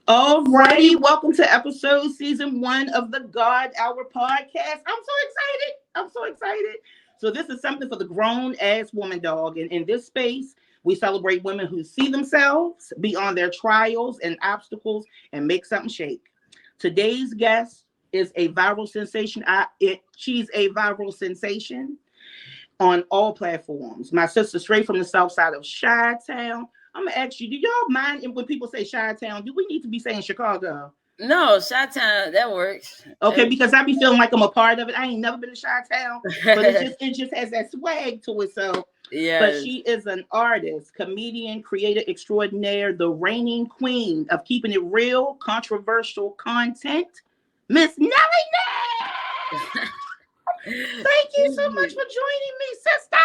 Alrighty, welcome to episode season 1 of the God Hour podcast. I'm so excited. I'm so excited. So this is something for the grown ass woman dog. And in this space, we celebrate women who see themselves beyond their trials and obstacles and make something shake. Today's guest is a viral sensation. She's a viral sensation on all platforms. My sister, straight from the south side of Chi-Town. I'm gonna ask you, do y'all mind when people say Chi-Town? Do we need to be saying Chicago? No, Chi-Town, that works. Okay, because I be feeling like I'm a part of it. I ain't never been to Chi-Town, but it just has that swag to it. So, but Yeah. she is an artist, comedian, creator extraordinaire, the reigning queen of keeping it real, controversial content, Miss Nelly Nail. Thank you so much for joining me, sister.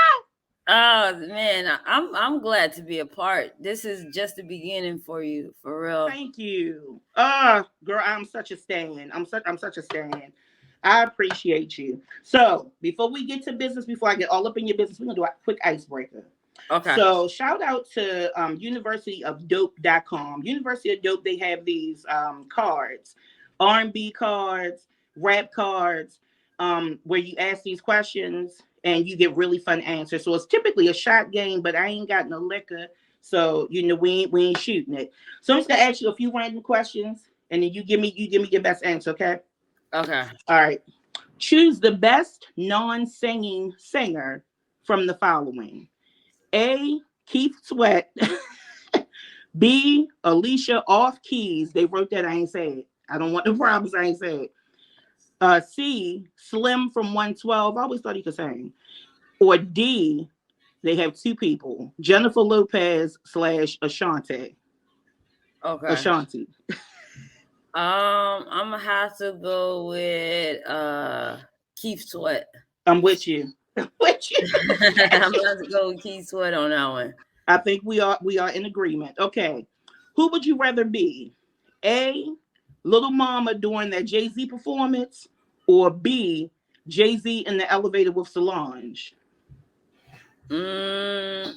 Oh man, I'm glad to be a part. This is just the beginning for you, for real. Thank you. Girl, I'm such a stan. I'm such a stan. I appreciate you. So before we get to business, before I get all up in your business, we're gonna do a quick icebreaker. Okay. So shout out to University of Dope.com. University of Dope, they have these cards, R&B cards, rap cards, where you ask these questions and you get really fun answers. So it's typically a shot game, but I ain't got no liquor. So we ain't shooting it. So I'm just gonna ask you a few random questions and then you give me your best answer, okay? Okay. All right. Choose the best non-singing singer from the following. A. Keith Sweat. B. Alicia Off Keys. They wrote that. I ain't say it. I don't want the problems. I ain't say it. C. Slim from 112. I always thought he could sing. Or D. They have two people. Jennifer Lopez / Ashanti. Okay. Ashanti. I'm gonna have to go with Keith Sweat. I'm with you. With you. I'm gonna have to go with Keith Sweat on that one. I think we are in agreement. Okay. Who would you rather be? A. Little Mama during that Jay-Z performance, or B. Jay-Z in the elevator with Solange? I'm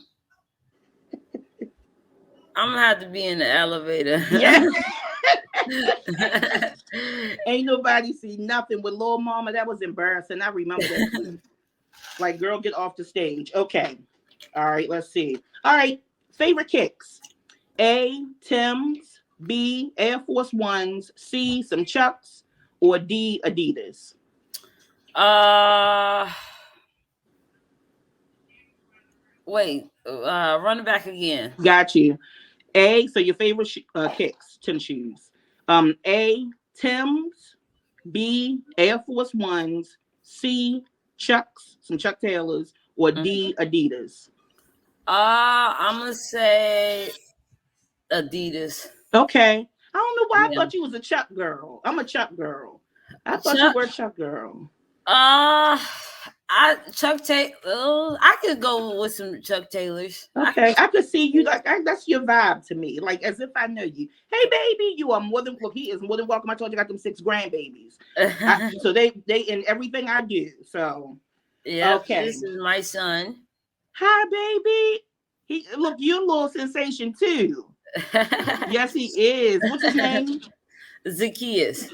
gonna have to be in the elevator. Yeah. Ain't nobody see nothing with Little Mama. That was embarrassing. I remember that. Like, girl, get off the stage. Okay. All right, let's see. All right. Favorite kicks. A. Tim's. B. Air Force Ones. C. Some Chucks. Or D. Adidas. Wait. Run it back again. Got you. A. So your favorite kicks, tennis shoes. A. Tim's. B. Air Force Ones. C. Chucks. Some Chuck Taylors. Or D. Adidas. I'm gonna say Adidas. Okay. I don't know why I thought you was a Chuck girl. I'm a Chuck girl. I thought you were a Chuck girl. Chuck Taylor. I could go with some Chuck Taylors. Okay, I could see you like that's your vibe to me, like as if I know you. Hey, baby, you are more than look. He is more than welcome. I told you I got them 6 grandbabies, so they in everything I do. So yeah, okay. This is my son. Hi, baby. He look, you're a little sensation too. Yes, he is. What's his name? Zacchaeus.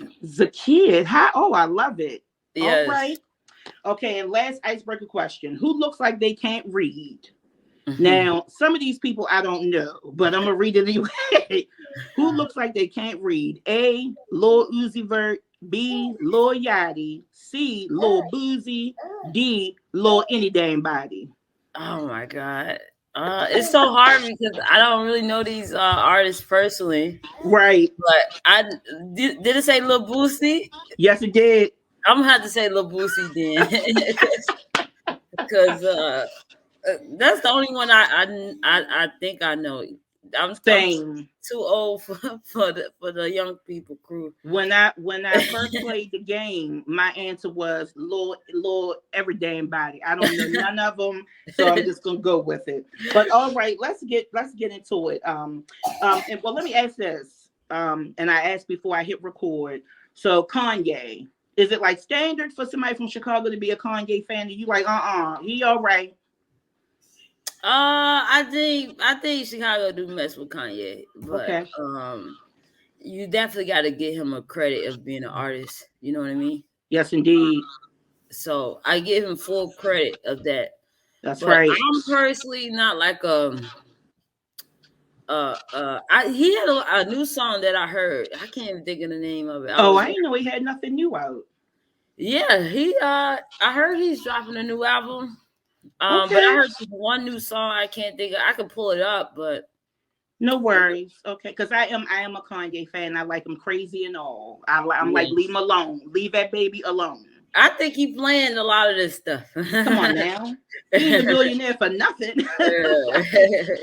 Hi. Oh, I love it. Yes. All right. Okay, and last icebreaker question. Who looks like they can't read? Mm-hmm. Now, some of these people I don't know, but I'm going to read it anyway. Who looks like they can't read? A. Lil Uzi Vert. B. Lil Yachty. C. Lil Boozy. D. Lil Any Damn Body. Oh, my God. It's so hard because I don't really know these artists personally. Right. But did it say Lil Boosie? Yes, it did. I'm gonna have to say Lil Boosie then, because that's the only one I think I know. I'm too old for the young people crew. When I first played the game, my answer was Lord every damn body. I don't know none of them, so I'm just gonna go with it. But all right, let's get into it. And well, let me ask this. And I asked before I hit record. So Kanye. Is it like standard for somebody from Chicago to be a Kanye fan? Are you like, he all right? I think Chicago do mess with Kanye, but okay. you definitely got to give him a credit of being an artist. You know what I mean? Yes, indeed. So I give him full credit of that. That's But right. I'm personally not like he had a new song that I heard. I can't even think of the name of it. I didn't know he had nothing new out. Yeah, I heard he's dropping a new album. Okay. But I heard one new song I can't think of. I could pull it up, but no worries. Okay, because I am a Kanye fan. I like him crazy and all. I'm like, yeah. leave him alone. Leave that baby alone. I think he playing a lot of this stuff. Come on now. He ain't a millionaire for nothing.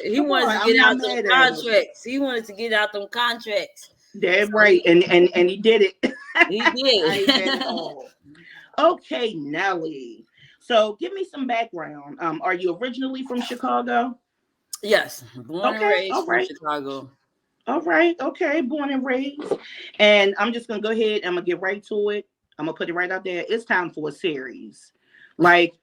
He wanted to get out them contracts. He wanted to get out them contracts. That's right. And he did it. He did. I ain't mad at all. Okay, Nelly. So give me some background. Are you originally from Chicago? Yes. Born and raised from Chicago. All right. Okay. Born and raised. And I'm just going to go ahead. I'm going to get right to it. I'm going to put it right out there. It's time for a series. Like,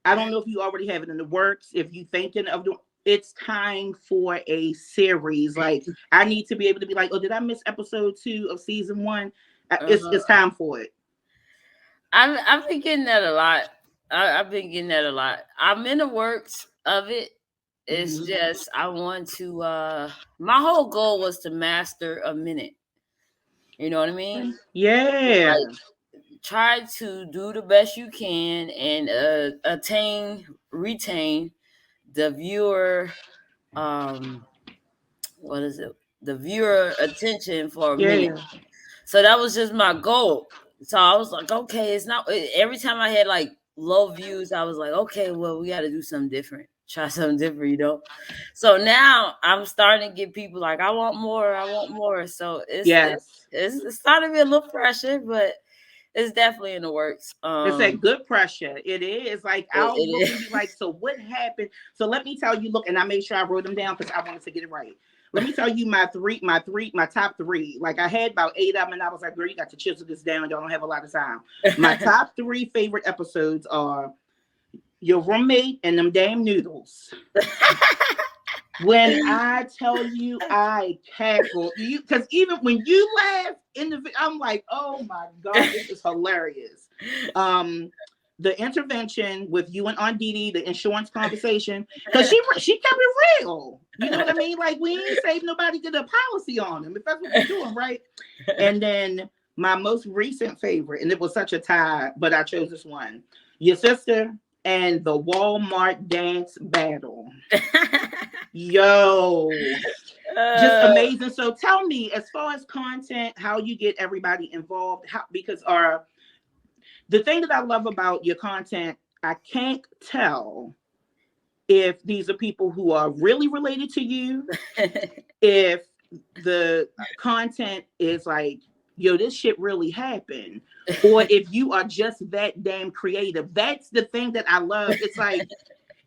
I don't know if you already have it in the works. If you thinking of it's time for a series. Like, I need to be able to be like, oh, did I miss episode 2 of season 1? It's time for it. I've been getting that a lot. I've been getting that a lot. I'm in the works of it. It's just I want to. My whole goal was to master a minute. You know what I mean? Yeah. Like, try to do the best you can and retain the viewer. What is it? The viewer attention for a minute. So that was just my goal. So I was like, okay, it's not every time I had like low views, I was like, okay, well, we got to do something different. Try something different, you know? So now I'm starting to get people like, I want more. So it's starting to be a little pressure, but it's definitely in the works. It's that good pressure. It is. Like, I'll look and be like, so what happened? So let me tell you, look, and I made sure I wrote them down because I wanted to get it right. Let me tell you my top 3. Like, I had about 8 of them, and I was like, girl, you got to chisel this down. Y'all don't have a lot of time. My top 3 favorite episodes are your roommate and them damn noodles. When I tell you I cackle, you because even when you laugh in the, I'm like, oh my God, this is hilarious. The intervention with you and Aunt Dee, the insurance conversation, because she kept it real. You know what I mean? Like, we ain't saved nobody get a policy on them, if that's what we're doing, right? And then my most recent favorite, and it was such a tie, but I chose this one. Your sister and the Walmart dance battle. Yo, just amazing. So tell me, as far as content, how you get everybody involved, because the thing that I love about your content, I can't tell if these are people who are really related to you, if the content is like, yo, this shit really happened, or if you are just that damn creative. That's the thing that I love. It's like,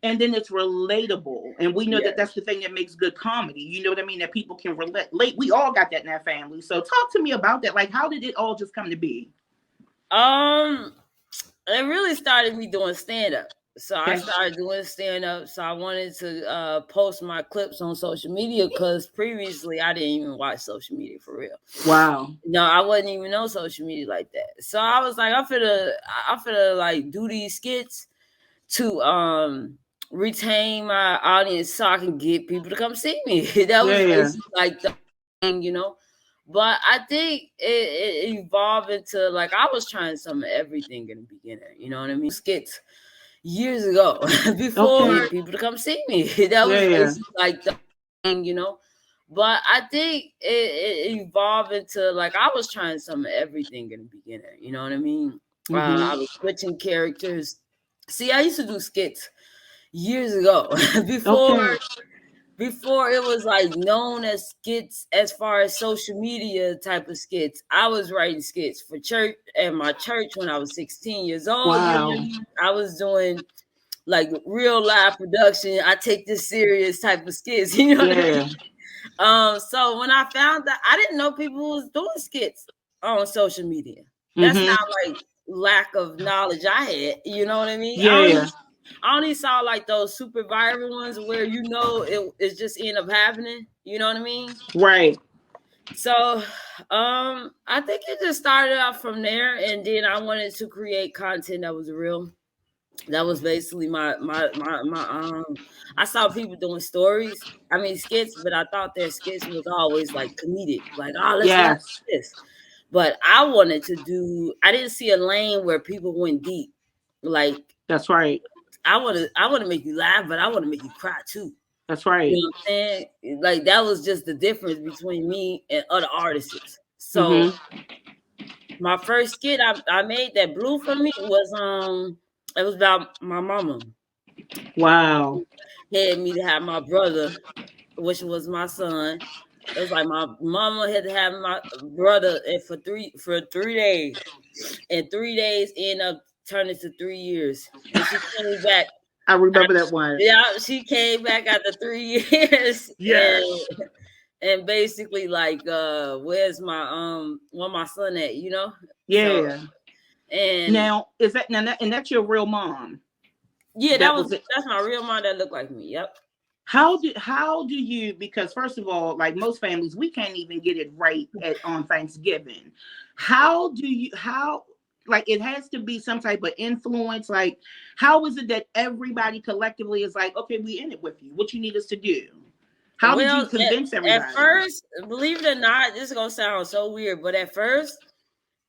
and then it's relatable. And we know that that's the thing that makes good comedy. You know what I mean? That people can relate. We all got that in our family. So talk to me about that. Like, how did it all just come to be? It really started me doing stand-up. So I started doing stand-up. So I wanted to post my clips on social media because previously I didn't even watch social media for real. Wow. No, I wasn't even on social media like that. So I was like, I'm finna like do these skits to retain my audience so I can get people to come see me. That was basically like the thing, you know. But I think it evolved into like I was trying some of everything in the beginning. You know what I mean? Skits years ago before people to come see me. That was basically like the thing, you know. But I think it evolved into like I was trying some of everything in the beginning. You know what I mean? I was switching characters. See, I used to do skits years ago before it was like known as skits as far as social media type of skits. I was writing skits for church at my church when I was 16 years old. Wow. I was doing like real live production. I take this serious type of skits. You know what I mean? So when I found that, I didn't know people was doing skits on social media. That's not like lack of knowledge I had. You know what I mean? I only saw like those super viral ones where you know it just end up happening. You know what I mean? Right. So, I think it just started out from there, and then I wanted to create content that was real. That was basically my. I saw people doing stories. I mean skits, but I thought their skits was always like comedic, like oh let's laugh Yes, at this. But I wanted to do. I didn't see a lane where people went deep. Like that's right. I want to make you laugh, but I want to make you cry too. That's You right. know what I'm saying? Like that was just the difference between me and other artists. So Mm-hmm. my first skit I made that blew for me was it was about my mama. Wow. Had me to have my brother, which was my son. It was like my mama had to have my brother and for 3 days. And 3 days end up turning to 3 years. And she came back. I remember that one. Yeah, she came back after 3 years Yes. and basically like where's my where my son at, you know? So Yeah. and Now, is that now that, and that's your real mom? yeah, That was it. that's my real mom that looked like me. Yep. How do you, because first of all, like most families, we can't even get it right on Thanksgiving. How like it has to be some type of influence. Like, how is it that everybody collectively is like, okay, we in it with you. What you need us to do? How did you Well, convince at everybody? first, believe it or not, this is gonna sound so weird, but at first,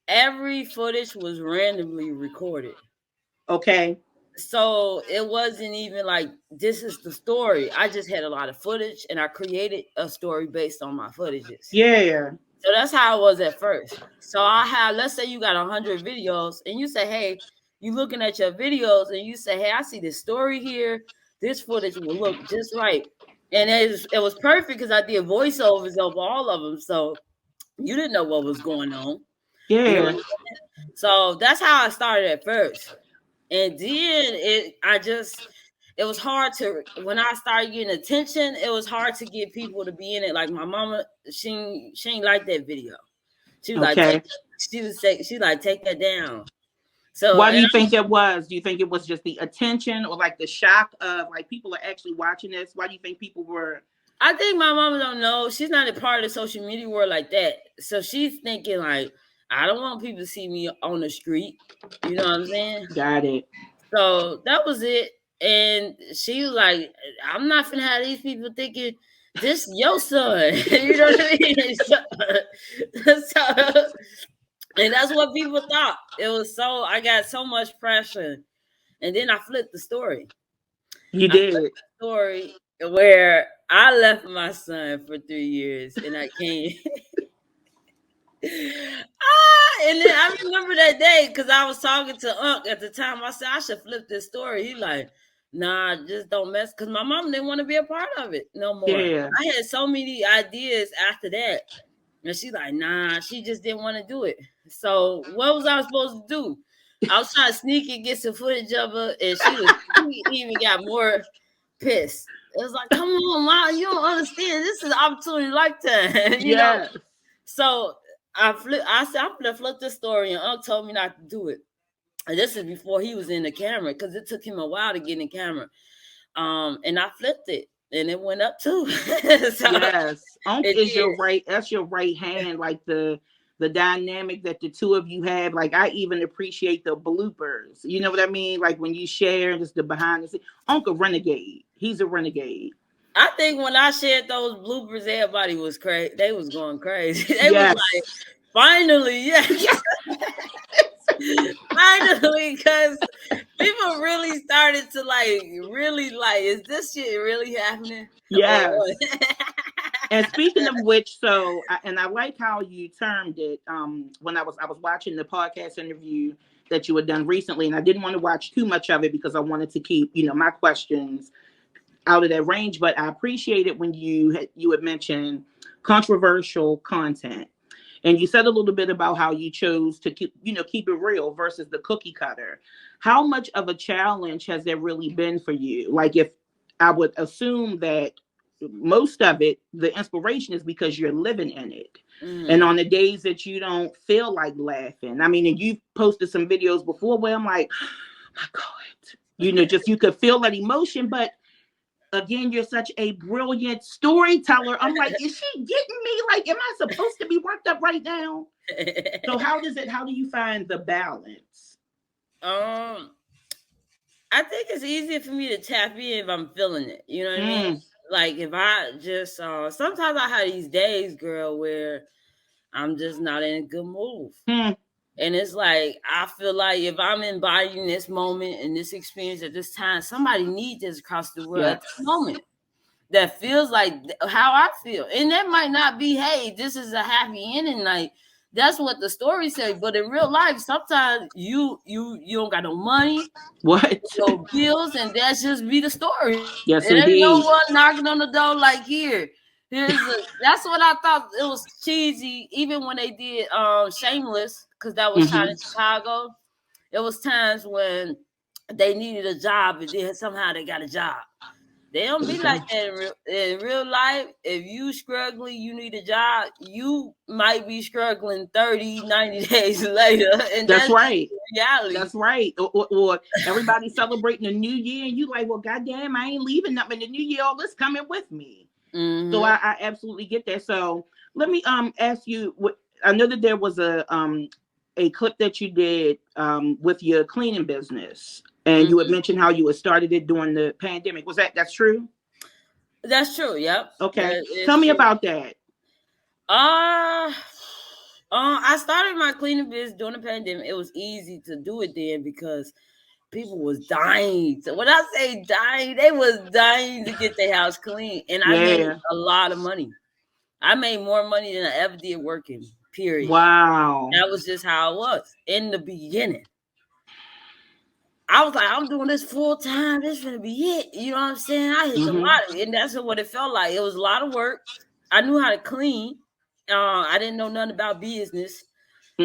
every footage was randomly recorded. Okay. So it wasn't even like this is the story. I just had a lot of footage and I created a story based on my footages. Yeah. So that's how it was at first. So I had, let's say you got 100 videos and you say, hey, you looking at your videos and you say, hey, I see this story here. This footage will look just right. And it was perfect because I did voiceovers over all of them. So you didn't know what was going on. You know, Yeah. so that's how I started at first. And then it was hard to, when I started getting attention, it was hard to get people to be in it. Like my mama, she ain't like that video. She was like, Okay. she like take that down. So Why do and you think it was? Do you think it was just the attention or like the shock of like people are actually watching this? Why do you think people were? I think my mama don't know. She's not a part of the social media world like that. So she's thinking like, I don't want people to see me on the street. You know what I'm saying? Got it. So that was it. And she was like, I'm not finna have these people thinking this your son. You know what I mean? So, and that's what people thought. It was so, I got so much pressure. And then I flipped the story. You I flipped did. the story where I left my son for 3 years and I came. And then I remember that day because I was talking to Unc at the time. I said I should flip this story. He like, nah, just don't mess. Because my mom didn't want to be a part of it no more. Yeah. I had so many ideas after that, and she like, nah, she just didn't want to do it. So what was I supposed to do? I was trying to sneak and get some footage of her, and she even got more pissed. It was like, come on, mom, you don't understand. This is an opportunity lifetime, you know. Yeah. So I said I'm gonna flip this story, and Unc told me not to do it. And this is before he was in the camera because it took him a while to get in the camera. And I flipped it, and it went up too. So Yes. Unc it is did. your right. That's your right hand. Like the dynamic that the two of you have. Like I even appreciate the bloopers. You know what I mean? Like when you share just the behind the scenes. Unc a renegade. He's a renegade. I think when I shared those bloopers, everybody was crazy. They was going crazy. They was Yes. like, finally, yes. Finally, because people really started to like, really like, is this shit really happening? Or Yes. what? And speaking of which, and I like how you termed it. When I was watching the podcast interview that you had done recently, and I didn't want to watch too much of it because I wanted to keep my questions out of that range. But I appreciate it when you had mentioned controversial content. And you said a little bit about how you chose to keep it real versus the cookie cutter. How much of a challenge has there really been for you? Like, if I would assume that most of it, the inspiration is because you're living in it. And on the days that you don't feel like laughing, I mean, and you've posted some videos before where I'm like, oh my God, just you could feel that emotion, but again, you're such a brilliant storyteller. I'm like, is she getting me? Like, am I supposed to be worked up right now? So how do you find the balance? I think it's easier for me to tap in if I'm feeling it. You know what I mean? Like if I just sometimes I have these days, girl, where I'm just not in a good mood. And it's like, I feel like if I'm embodying this moment and this experience at this time, somebody needs this across the world at this moment. That feels like how I feel. And that might not be, hey, this is a happy ending. Like, that's what the story says. But in real life, sometimes you don't got no money. What? No bills, and that's just be the story. Yes, there indeed. ain't no one knocking on the door like, here. That's what I thought. It was cheesy, even when they did Shameless, because that was shot in Chicago. There was times when they needed a job, and then somehow they got a job. They don't be like that in real life. If you struggling, you need a job, you might be struggling 30, 90 days later. And that's right. Reality. That's right. Or everybody celebrating the new year, and you like, well, goddamn, I ain't leaving nothing in the new year. All this coming with me. So I absolutely get that. So let me ask you. I know that there was a clip that you did with your cleaning business. And you had mentioned how you had started it during the pandemic. That's true? That's true. Yep. Okay. Tell me about that. I started my cleaning business during the pandemic. It was easy to do it then because people was dying. So when I say dying, they was dying to get their house clean. And I made a lot of money. I made more money than I ever did working, period. Wow. That was just how it was in the beginning. I was like, I'm doing this full time. This is gonna be it. You know what I'm saying? I hit the lottery, and that's what it felt like. It was a lot of work. I knew how to clean. I didn't know nothing about business,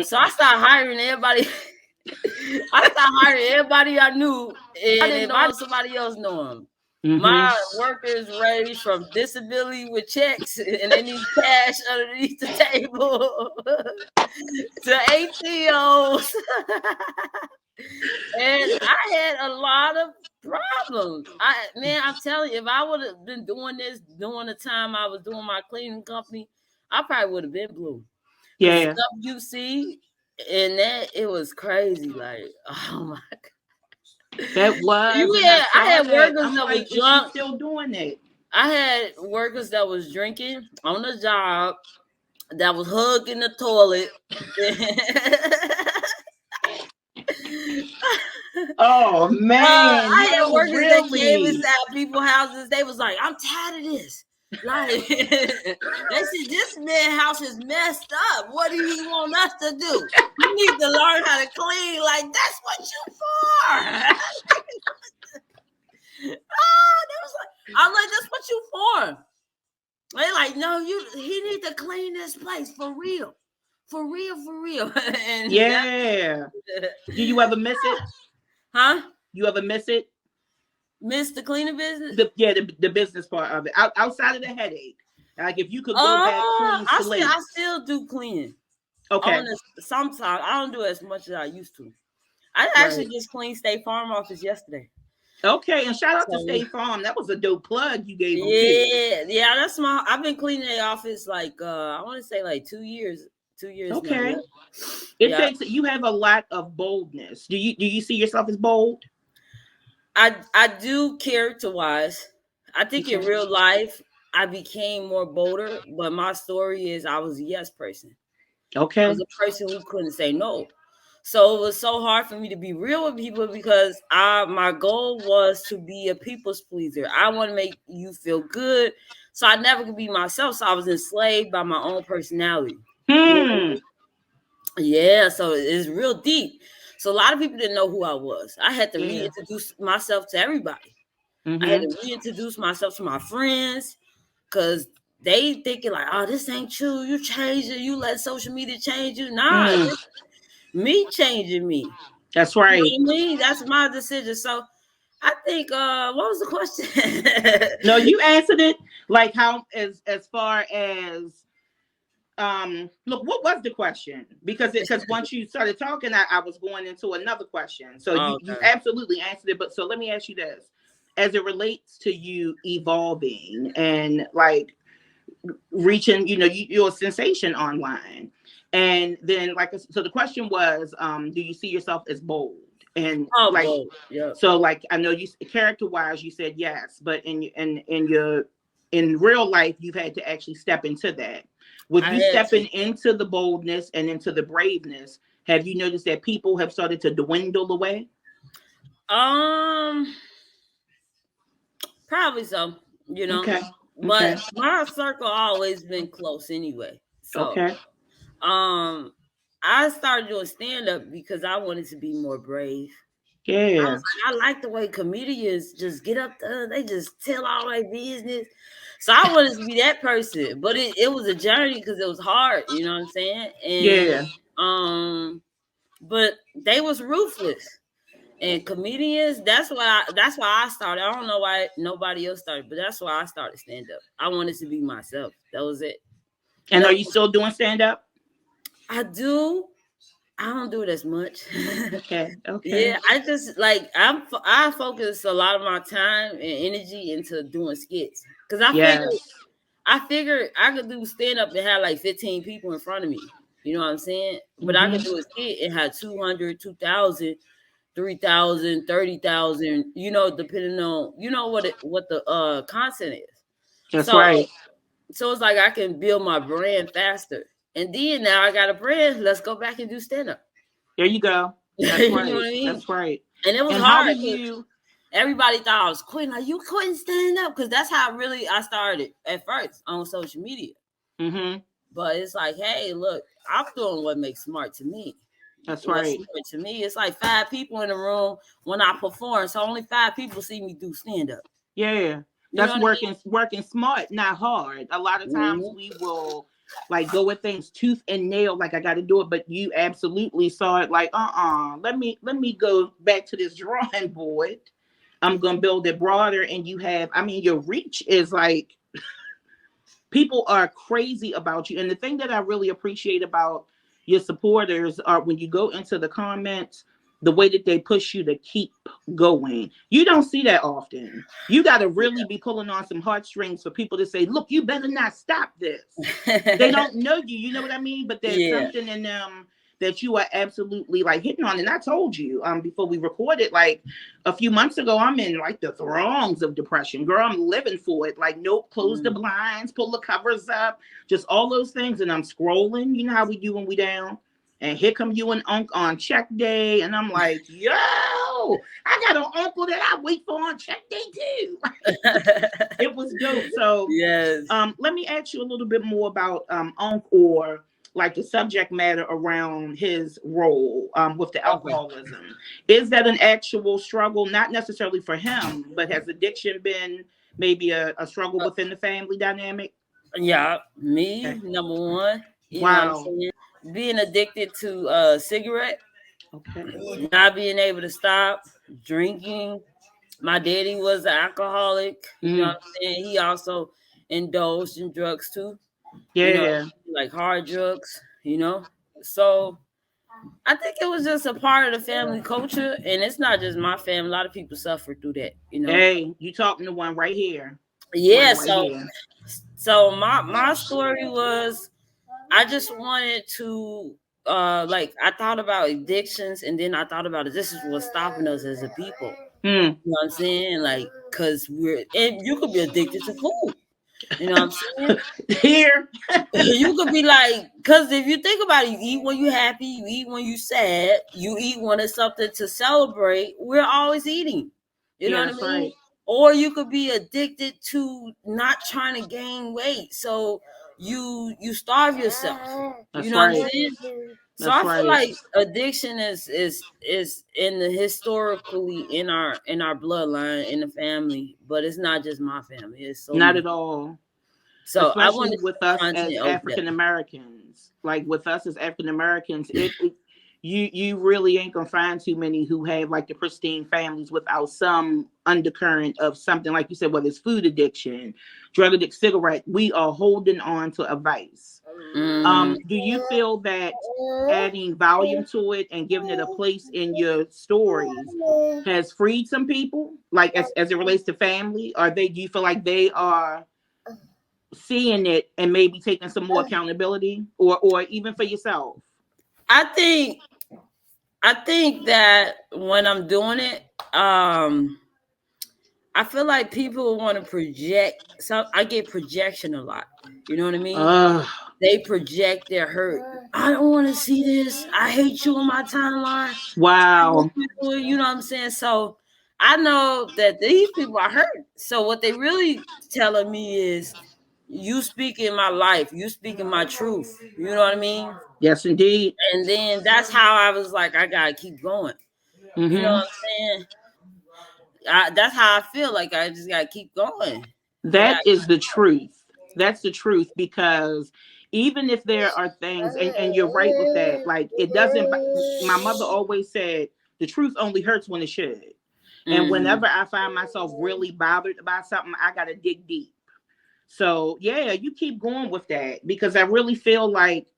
so I started hiring everybody. I knew, and I didn't know somebody else know them. My workers range from disability with checks and they need cash underneath the table to ATOs. And I had a lot of problems. I'm telling you, if I would have been doing this during the time I was doing my cleaning company, I probably would have been blue. Yeah. Stuff you see, and that it was crazy. Like, oh my God. That was. I had workers that was drunk. Still doing it. I had workers that was drinking on the job, that was hugging the toilet. Oh man! I had workers that came inside people's houses. They was like, "I'm tired of this. Like, they said this man's house is messed up. What do he want us to do? You need to learn how to clean. Like, that's what you for." I'm like, that's what you for. They like, no, he need to clean this place for real. For real. And yeah. Do you ever miss it? Huh? You ever miss it? Miss the cleaning business? The business part of it. Outside of the headache. Like if you could go back clean slate. I still do cleaning. Okay. Sometimes I don't do as much as I used to. I actually just cleaned State Farm office yesterday. Okay, and shout out to State Farm. That was a dope plug you gave them. Yeah, that's I've been cleaning the office like I want to say like 2 years. 2 years. Okay. Now. It takes you have a lot of boldness. Do you see yourself as bold? I do character-wise. I think in real life I became more bolder, but my story is I was a yes person. Okay. I was a person who couldn't say no. So it was so hard for me to be real with people because my goal was to be a people's pleaser. I want to make you feel good. So I never could be myself. So I was enslaved by my own personality. Yeah, so it's real deep. So a lot of people didn't know who I was. I had to reintroduce myself to everybody. I had to reintroduce myself to my friends because they thinking like, oh, this ain't true. You changed it. You let social media change you. Nah, me changing me. That's right. You know what I mean? That's my decision. So I think what was the question? No, you answered it. Like how as far as look, what was the question? Because once you started talking, I was going into another question. So you absolutely answered it. But so let me ask you this. as it relates to you evolving and like reaching, you're a sensation online. And then so the question was, do you see yourself as bold? And Oh, like, bold. Yeah. so like, I know you character wise, you said yes, but in real life, you've had to actually step into that. With you stepping into the boldness and into the braveness, have you noticed that people have started to dwindle away? Probably so, Okay. but my circle always been close anyway. So, okay. I started doing stand up because I wanted to be more brave. Yeah. I like the way comedians just get up there, they just tell all their business. So I wanted to be that person, but it was a journey because it was hard, you know what I'm saying? And but they was ruthless. And comedians, that's why I started. I don't know why nobody else started, but that's why I started stand up. I wanted to be myself. That was it. And are you still doing stand up? I do. I don't do it as much. Okay. Yeah, I just like I focus a lot of my time and energy into doing skits because I figured I could do stand up and have like 15 people in front of me. You know what I'm saying? But I could do a skit and have 200, 2,000, 3,000, 30,000. Depending on what the content is. That's right. So it's like I can build my brand faster. And then now I got a brand. Let's go back and do stand up. There you go. That's You right. know what I mean? That's right. And it was hard. Everybody thought I was quitting. Like, you couldn't stand up, because that's how I started at first on social media. But it's like, hey, look, I'm doing what makes smart to me. That's right. Smart to me, it's like 5 people in the room when I perform, so only 5 people see me do stand up. Yeah, that's working smart, not hard. A lot of times we will like go with things tooth and nail, like I got to do it, but you absolutely saw it like, let me go back to this drawing board. I'm gonna build it broader, and your reach is like, people are crazy about you. And the thing that I really appreciate about your supporters are when you go into the comments, the way that they push you to keep going. You don't see that often. You got to really be pulling on some heartstrings for people to say, look, you better not stop this. They don't know you. You know what I mean? But there's something in them that you are absolutely like hitting on. And I told you before we recorded, like a few months ago, I'm in like the throngs of depression. Girl, I'm living for it. Like, nope, close the blinds, pull the covers up, just all those things. And I'm scrolling. You know how we do when we down? And here come you and Unc on check day. And I'm like, yo, I got an uncle that I wait for on check day too. It was dope. So yes. Let me ask you a little bit more about Unc, or like the subject matter around his role with the alcoholism. Is that an actual struggle? Not necessarily for him, but has addiction been maybe a struggle within the family dynamic? Yeah, me, number one. You know what I'm saying? Being addicted to cigarette, not being able to stop drinking. My daddy was an alcoholic. You know what I'm saying? He also indulged in drugs too. Like hard drugs. So I think it was just a part of the family culture, and it's not just my family. A lot of people suffer through that. Hey, you talking to one right here? Yeah. So my story was, I just wanted to like, I thought about addictions, and then I thought about it. This is what's stopping us as a people. You know what I'm saying? Like, because and you could be addicted to food. You know what I'm saying? Here. You could be like, because if you think about it, you eat when you're happy, you eat when you're sad, you eat when it's something to celebrate. We're always eating. You know what I mean? Right. Or you could be addicted to not trying to gain weight. So you starve yourself. That's you know what I'm saying? So I feel like addiction is in the historically in our bloodline, in the family, but it's not just my family. It's so not at all. So especially with us as African Americans, like with us as African Americans, you really ain't gonna find too many who have like the pristine families without some undercurrent of something, like you said, whether it's food addiction, drug addiction, cigarette. We are holding on to a vice. Do you feel that adding volume to it and giving it a place in your stories has freed some people, like as it relates to family? Are they, do you feel like they are seeing it and maybe taking some more accountability, or even for yourself? I think that when I'm doing it, I feel like people want to project. So I get projection a lot. You know what I mean? They project their hurt. I don't want to see this. I hate you on my timeline. Wow. You know what I'm saying? So I know that these people are hurt. So what they really telling me is, you speak in my life. You speak in my truth. You know what I mean? Yes, indeed. And then that's how I was like, I gotta keep going. Mm-hmm. You know what I'm saying? That's how I feel. Like I just gotta keep going. That is the truth. That's the truth, because even if there are things, and you're right with that, like it doesn't, my mother always said, the truth only hurts when it should. And whenever I find myself really bothered about something, I got to dig deep. So yeah, you keep going with that, because I really feel like,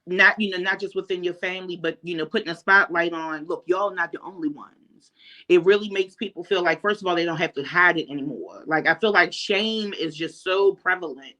not, not just within your family, but, putting a spotlight on, look, y'all not the only ones. It really makes people feel like, first of all, they don't have to hide it anymore. Like, I feel like shame is just so prevalent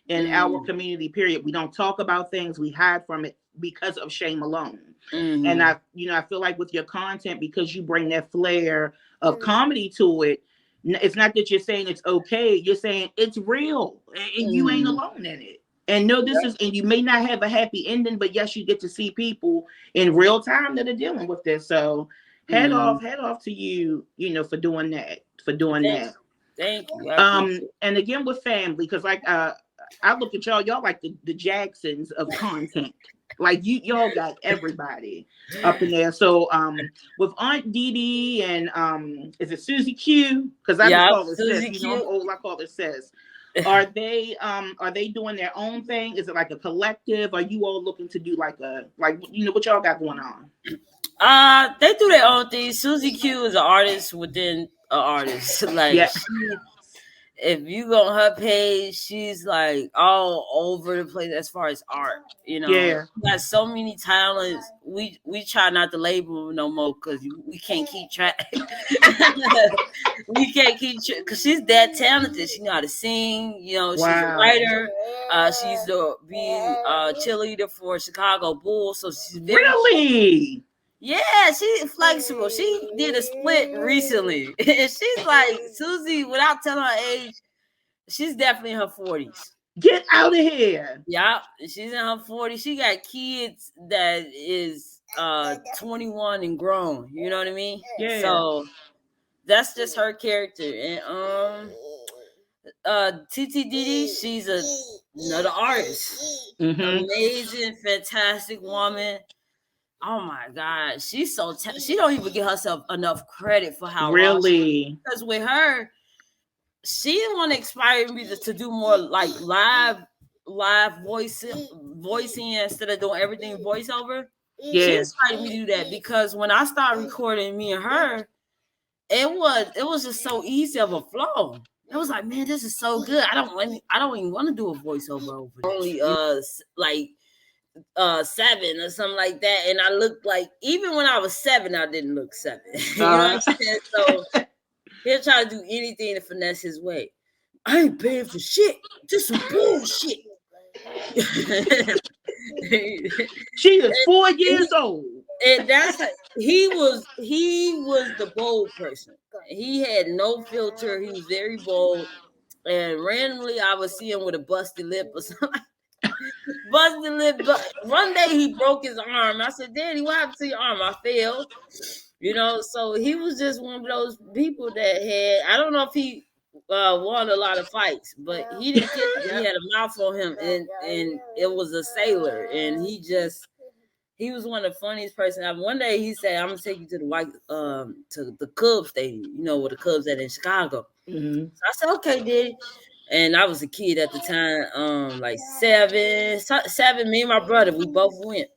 in our community, period. We don't talk about things, we hide from it because of shame alone. And I feel like with your content, because you bring that flair of comedy to it, it's not that you're saying it's okay, you're saying it's real, and you ain't alone in it. And no, this is, and you may not have a happy ending, but yes, you get to see people in real time that are dealing with this. So head off to you, for doing that, Thank you. And again with family, because like I look at y'all like the Jacksons of content. Like y'all got everybody up in there. So with Aunt Dee Dee and is it Susie Q? Because I just call her sis. I'm old, I call her sis. Are they doing their own thing? Is it like a collective? Are you all looking to do like what y'all got going on? They do their own thing. Susie Q is an artist within an artist. Like if you go on her page, she's like all over the place as far as art. She got so many talents. We try not to label them no more because we can't keep track. We can't keep because she's that talented. She know how to sing. She's a writer. She used to be a cheerleader for Chicago Bulls, so she's really. Yeah, she's flexible. She did a split recently. She's like Susie, without telling her age, she's definitely in her 40s. Get out of here. Yeah, she's in her 40s. She got kids that is 21 and grown. You know what I mean? Yeah. So that's just her character. And TTDD, she's another artist. Amazing, fantastic woman. Oh my God, she's so she don't even give herself enough credit for how really. Because with her, she want to inspire me to do more like live voicing instead of doing everything voiceover. Yeah. She inspired me to do that because when I started recording me and her, it was just so easy of a flow. It was like, man, this is so good. I don't even want to do a voiceover over this. Only like 7 or something like that, and I looked like, even when I was 7, I didn't look 7. You know what I'm saying? So he'll try to do anything to finesse his way. I ain't paying for shit. Just some bullshit. She is 4 years old, and that's he was the bold person. He had no filter. He was very bold, and randomly I would see him with a busted lip or something. Busted lip. But one day he broke his arm. I said, Daddy, what happened to your arm? I fell. So he was just one of those people that had, I don't know if he won a lot of fights, but he didn't get it. He had a mouth on him, and it was a sailor, and he was one of the funniest person. One day he said, I'm gonna take you to the Cubs stadium, where the Cubs at in Chicago. So I said, okay, Daddy. And I was a kid at the time, like 7, me and my brother, we both went.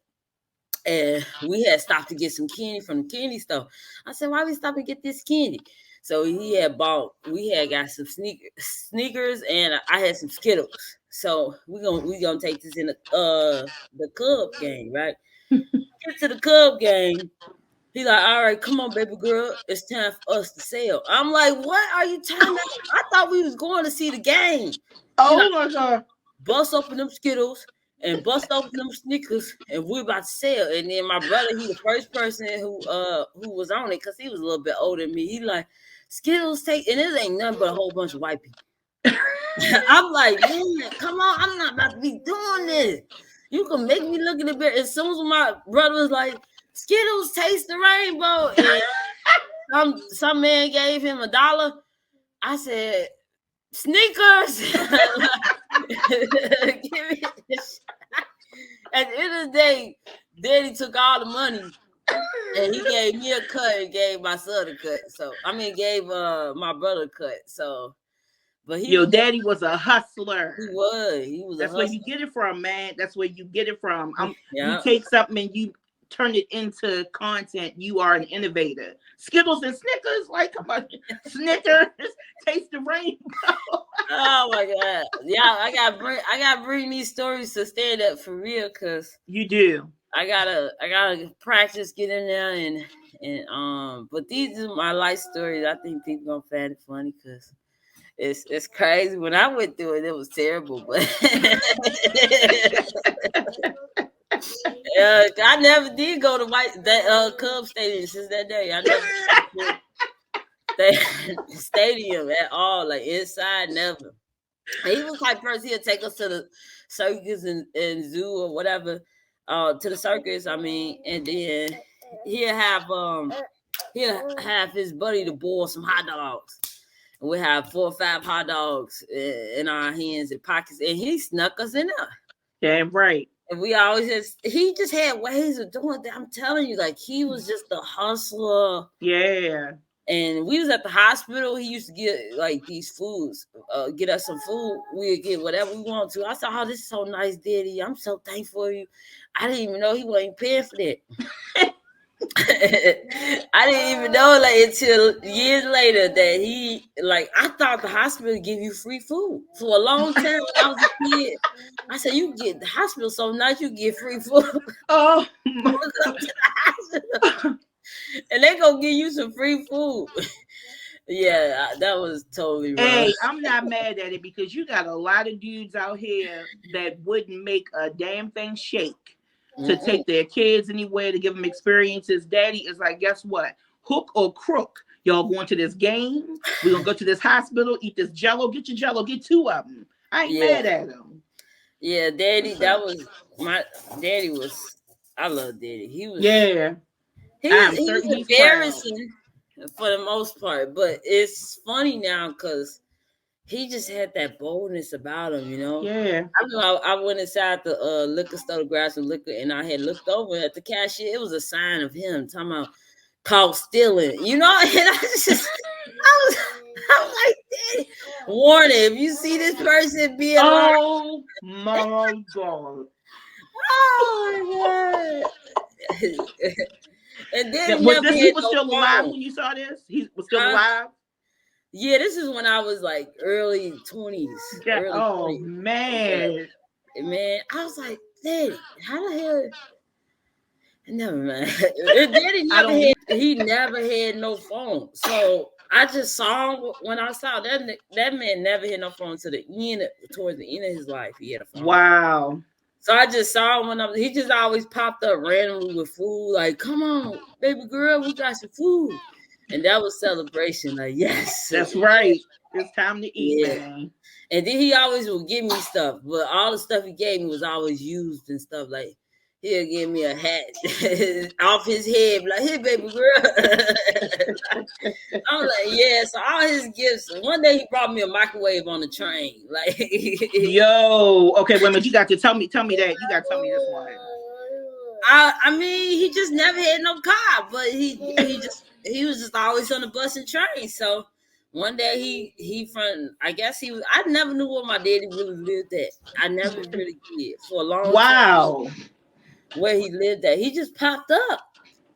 And we had stopped to get some candy from the candy store. I said, why we stop and get this candy? So we had got some sneakers, and I had some Skittles. So we gonna take this in the Cub game, right? Get to the Cub game. He like, all right, come on, baby girl, it's time for us to sell. I'm like, what are you talking about? I thought we was going to see the game. Oh my God. Bust open them Skittles and bust open them sneakers, and we're about to sell. And then my brother, he the first person who was on it, because he was a little bit older than me. He like, Skittles take, and it ain't nothing but a whole bunch of white people. I'm like, man, come on, I'm not about to be doing this. You can make me look at the bear. As soon as my brother was like, Skittles taste the rainbow, and some man gave him $1. I said, sneakers. At the end of the day, Daddy took all the money, and he gave me a cut and gave my son a cut. So gave my brother a cut. So, but your daddy was a hustler. He was. That's where you get it from, man. That's where you get it from. Yeah. You take something and you turn it into content. You are an innovator. Skittles and Snickers, like, come on, Snickers, taste the rainbow. Oh my God! Yeah, I gotta bring these stories to stand up for real, cause you do. I gotta practice getting there, and but these are my life stories. I think people gonna find it funny, cause it's crazy. When I went through it, it was terrible, but I never did go to that Cubs stadium since that day. I never stadium at all, like inside, never. And he was the type of person, he'll take us to the circus and zoo or whatever, to the circus. And then he'll have his buddy to boil some hot dogs. And we have 4 or 5 hot dogs in our hands and pockets, and he snuck us in there. Yeah, right. And we he just had ways of doing that. I'm telling you, like, he was just a hustler. Yeah. And we was at the hospital. He used to get like these foods, get us some food. We'd get whatever we want to. I said, oh, this is so nice, Daddy. I'm so thankful for you. I didn't even know he wasn't paying for that. I didn't even know, like, until years later that he, like, I thought the hospital give you free food for a long time when I was a kid. I said, you get the hospital so nice, you get free food. Oh, and they gonna give you some free food. Yeah, that was totally wrong. Hey, I'm not mad at it, because you got a lot of dudes out here that wouldn't make a damn thing shake to take their kids anywhere, to give them experiences. Daddy is like, guess what? Hook or crook. Y'all going to this game. We're going to go to this hospital, eat this Jello. Get your Jello. Get 2 of them. I ain't mad at him. Yeah, Daddy, my Daddy was, I love Daddy. He was. Yeah. He was embarrassing for the most part, but it's funny now because he just had that boldness about him, you know? Yeah. I know I went inside the liquor store to grab some liquor, and I had looked over at the cashier. It was a sign of him talking about caught stealing, you know? And I was like, Daddy, warning, if you see this person being oh my God. Oh my God. And then he was still alive when you saw this? He was still alive? Yeah, this is when I was like early 20s. Oh, 20s. Man. Yeah. Man, I was like, Daddy, how the hell? Never mind. He never had no phone. So I just saw him when I saw that man never had no phone towards the end of his life. He had a phone. Wow. So I just saw him he just always popped up randomly with food, like, come on, baby girl, we got some food. And that was celebration. Like, yes. That's right. It's time to eat, man. And then he always would give me stuff, but all the stuff he gave me was always used and stuff. Like, he'll give me a hat off his head, like, hey, baby girl. I'm like, yeah. So all his gifts. One day he brought me a microwave on the train. Like, yo, okay, wait a minute. You got to tell me that. You got to tell me this one. He just never had no car, but he was just always on the bus and train. So one day I never knew where my daddy really lived at. I never really did for a long time. Wow. where he lived at. He just popped up.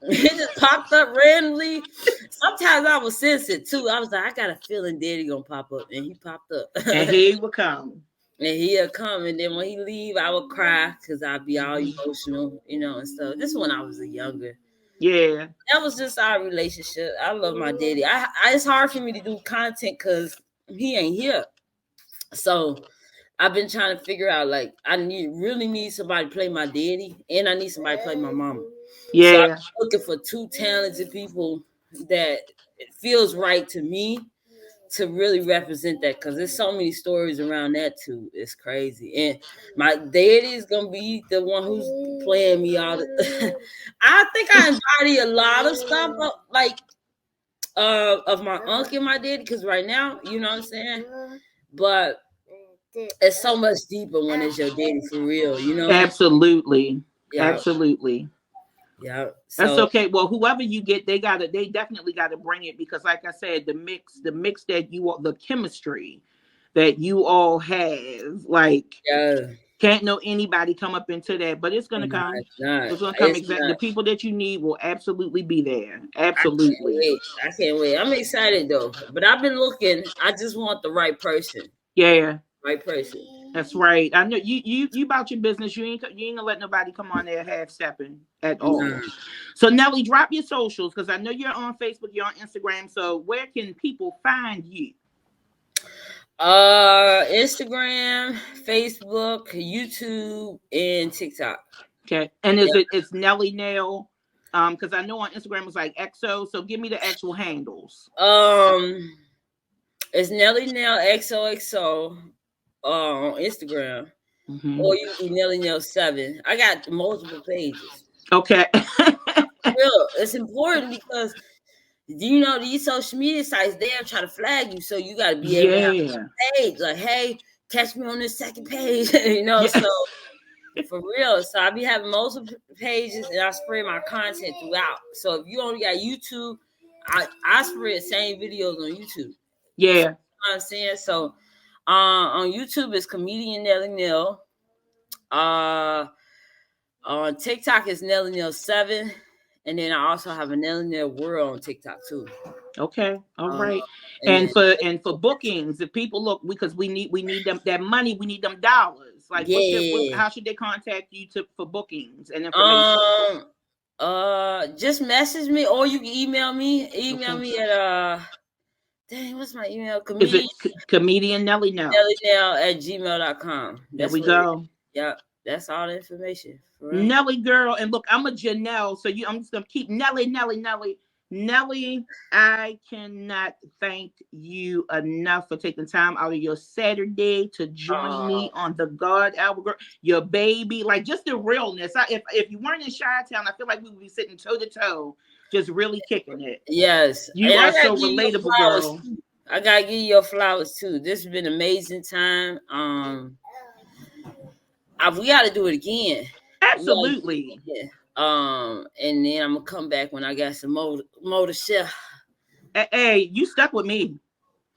He just popped up randomly. Sometimes I was sensitive too. I was like, I got a feeling Daddy gonna pop up, and he popped up. And he would come. And he'll come, and then when he leave, I would cry because I'd be all emotional, and stuff. This is when I was younger. Yeah. That was just our relationship. I love my daddy. It's hard for me to do content because he ain't here. So I've been trying to figure out, like, I really need somebody to play my daddy, and I need somebody to play my mama. Yeah. So I'm looking for two talented people that it feels right to me to really represent that, because there's so many stories around that too. It's crazy. And my daddy is gonna be the one who's playing me all the I think I embody a lot of stuff of my uncle and my daddy, because right now, you know what I'm saying, but it's so much deeper when it's your daddy for real, Absolutely. Yeah. Absolutely. Yeah, that's okay. Well, whoever you get, they definitely gotta bring it, because like I said, the mix that the chemistry that you all have, like, can't know anybody come up into that, but it's gonna come. It's gonna come. Exactly. The people that you need will absolutely be there. Absolutely. I can't wait. I'm excited though, but I've been looking. I just want the right person. Yeah. Right person. That's right. I know you about your business. You ain't gonna let nobody come on there half stepping at all. No. So Nelly, drop your socials, because I know you're on Facebook, you're on Instagram. So where can people find you? Instagram, Facebook, YouTube, and TikTok. Okay. And it's Nelly Nail? Because I know on Instagram it's like XO. So give me the actual handles. It's Nelly Nail XOXO. On Instagram, or you do Nelly Nail 7. I got multiple pages. Okay. Real, it's important because these social media sites, they'll try to flag you, so you got to be able to have a page. Like, hey, catch me on this second page, So for real. So I be having multiple pages, and I spread my content throughout. So if you only got YouTube, I spread same videos on YouTube. Yeah. So, you know what I'm saying? So on YouTube, it's comedian Nelly Nail. On TikTok, it's Nelly Nail 7, and then I also have a Nelly Nail World on TikTok too. Okay, all right. And for bookings, if people look, because we need them that money, we need them dollars. Like, how should they contact you for bookings and information? Just message me, or you can email me. Email me at dang, what's my email? Comedian Nelly Nail. NellyNail@gmail.com. There we go. Yep, that's all the information. Nelly girl, and look, I'm a Janelle, so I'm just gonna keep Nelly. Nelly, I cannot thank you enough for taking time out of your Saturday to join me on the God Hour. Girl, your baby, like, just the realness. If you weren't in Chi-Town, I feel like we would be sitting toe to toe, just really kicking it. Yes. You are so relatable, girl. I gotta give you your flowers too. This has been an amazing time. We gotta do it again. Absolutely. Yeah. And then I'm gonna come back when I got some more to share. Hey, you stuck with me.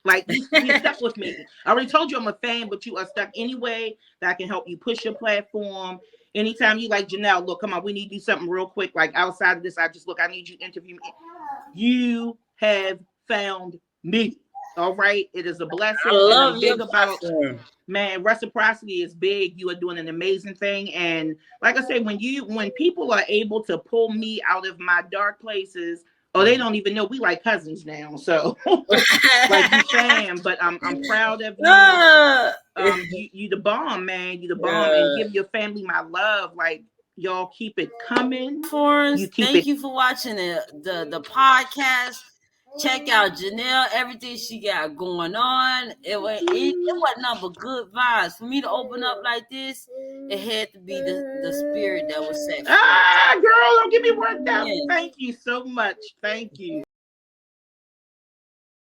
Like, you stuck with me. I already told you I'm a fan, but you are stuck anyway. That I can help you push your platform. Anytime you like, Janelle, look, come on, we need to do something real quick. Like, outside of this, I need you to interview me. You have found me. All right. It is a blessing. I love you. Man, reciprocity is big. You are doing an amazing thing. And like I said, when people are able to pull me out of my dark places, they don't even know we like cousins now. So like you saying, but I'm proud of you. You the bomb, man. You the bomb. And give your family my love. Like, y'all keep it coming. Thank you for watching the podcast. Check out Janelle, everything she got going on. It wasn't nothing but good vibes. For me to open up like this, it had to be the spirit that was set. Girl, don't get me worked out. Yeah. Thank you so much. Thank you.